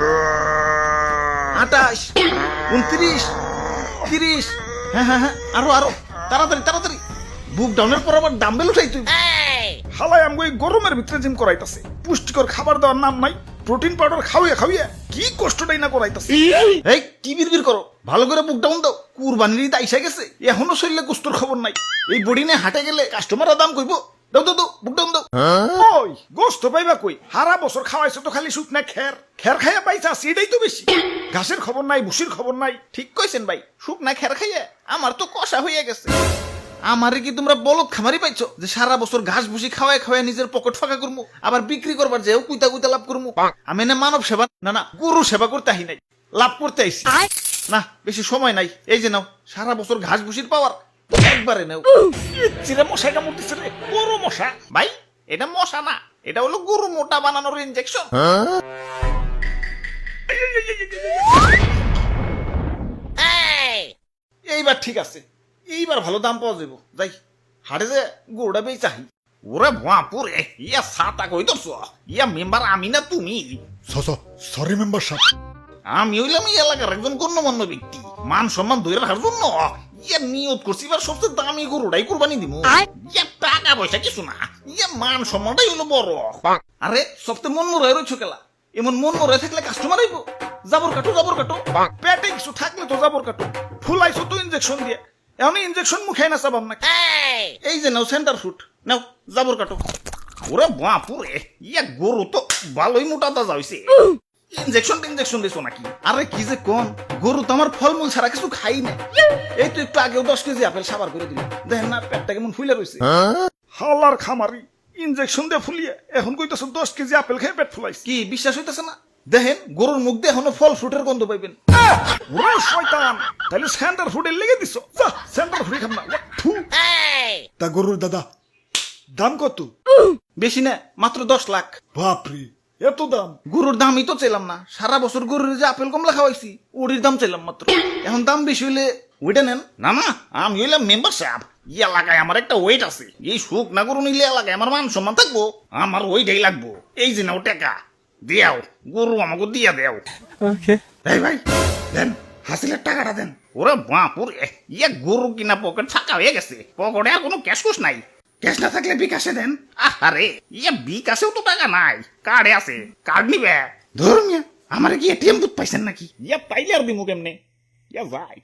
28, 29, 30, হ্যাঁ আরো তাড়াতাড়ি তাড়াতাড়ি। বুক ডাউনের পর আবার ডাম্বেল উঠাই তুই। হালাই আমগো এই গরমের ভিতরে জিম করাইতাছে, পুষ্টিকর খাবার দেওয়ার নাম নাই, প্রোটিন পাউডার খাওয়া কি কষ্টটাই না করাইতাছে। এই কি বিড়বিড় করো, ভালো করে বুক ডাউন দাও। কুরবানির ঈদ আইসা গেছে, এখনো শরীরে গোস্তর খবর নাই। এই বডি নিয়ে হাটে গেলে কাস্টমাররা দাম কইবো। দাও বুক ডাউন দাও। ওই গোস্ত পাইবা কই? হারা বছর খাওয়াইছো তো খালি শুকনা খের খাইয়া পাইছা, এটাই তো বেশি। ঘাসের খবর নাই, ভুসির খবর নাই। ঠিক কইছেন ভাই, শুকনা খের খাইয়া আমার তো কষা হইয়া গেছে। আমারে কি তোমরা বলদ খামারি পাইছো যে সারা বছর ঘাস ভুসি খাওয়ায় নিজের পকেট ফাঁকা করবো, আবার বিক্রি করবার যেও কুইতা লাভ করবো? আমি না মানব সেবা না গরু সেবা করতে আহি নাই, লাভ করতে আইছি। না বেশি সময় নাই, এই যে নাও সারা বছর ঘাস ভুসির পাওয়ার একবারে নাও। চিরা মশাই কামড়তেছে রে, বড় মশা। ভাই এটা মশা না, এটা হলো গরু মোটা বানানোর ইনজেকশন। এইবার ঠিক আছে, এইবার ভালো দাম পাওয়া যাবো। যাই হাটে যে গরুটা বেই চাহি। ওরে বাপুরে, ইয়া সাতা কই তোর ইয়া মেম্বার আমি না তুমি? সরি মেম্বার সাহেব। আমি হইলাম এই এলাকার একজন গণ্যমান্য ব্যক্তি, মান সম্মান ধরে রাখার জন্য ইয়া নিয়ত করছি এবার সবচেয়ে দামি গরুটাই কুরবানি দিব। ইয়া টাকা পয়সা কিছু না, ইয়া মান সম্মানটাই হলো বড়। আরে সবচেয়ে মন মরে রয়েছ খেলা, এমন মন মরে থাকলে কাস্টমার আইব। জাবর কাটো পেটে কিছু থাকলে তো জাবর কাটো, ফুলাইছো তো ইনজেকশন দিয়ে, এখন ইনজেকশন মুখে না চাবাম না। এই যে নাও সেন্টার ফুট, নাও জাবর কাটো। ওরে বাপুরে, ইয়া গরু তো ভালোই মোটা তাজা হইছে। ইনজেকশন দিছো নাকি? আরে কি যে কোন, গরু তো আমার ফলমূল ছাড়া কিছু খাই না। এই তো একটু আগেও 10 কেজি আপেল সাবার করে দিল, দেখেন না পেটটা কেমন ফুলে রয়েছে। হালার খামারি, ইনজেকশন দিয়ে ফুলিয়ে এখন কইতাছো 10 কেজি আপেল খেয়ে পেট ফুলাইছে। কি বিশ্বাস হইতেছে না? দেখেন গরুর মুখ দিয়ে এখনো ফল ফ্রুটের গন্ধ পাইবেন। ওরে শয়তান, তাহলে সেন্টার ফুডে লেগে দিছো। যা সেন্টার ফুডে খাম না। থু। তা গরুর দাদা দাম কত? বেশি না, মাত্র 10 লাখ। বাপরে, এত দাম? গরুর দামই তো চাইলাম না, সারা বছর গরুর যে আপেল কমলা খাওয়াইছি ওটির দাম চাইলাম মাত্র। এখন দাম বেশি হইলে ওইটা নেন। না আমি হইলাম মেম্বার সাহেব, এই এলাকায় আমার একটা ওয়েট আছে। এই সুখ না গরু নিলে এলাকায় আমার মান সম্মান থাকবো, আমার ওইটাই লাগবো। এই যে নাও টাকা দিয়াও, গরু আমাকে দিয়া দেও। এই ভাই দেন, হাসিলের টাকাটা দেন। ওরে বাপুরে, ইয়া গরু কিনা পকেট ফাঁকা হয়ে গেছে, পকেটে আর কোনো ক্যাশ কুশ নাই। ক্যাশ না থাকলে বিকাশে দেন। আরে ইয়া বিকাশেও তো টাকা নাই, কার্ডে আছে, কার্ড নিবে। ধরুন আমার কি এটিএম বুথ পাইছেন নাকি? ইয়া পাইলে আর দিমু কেমনে? ইয়া ভাই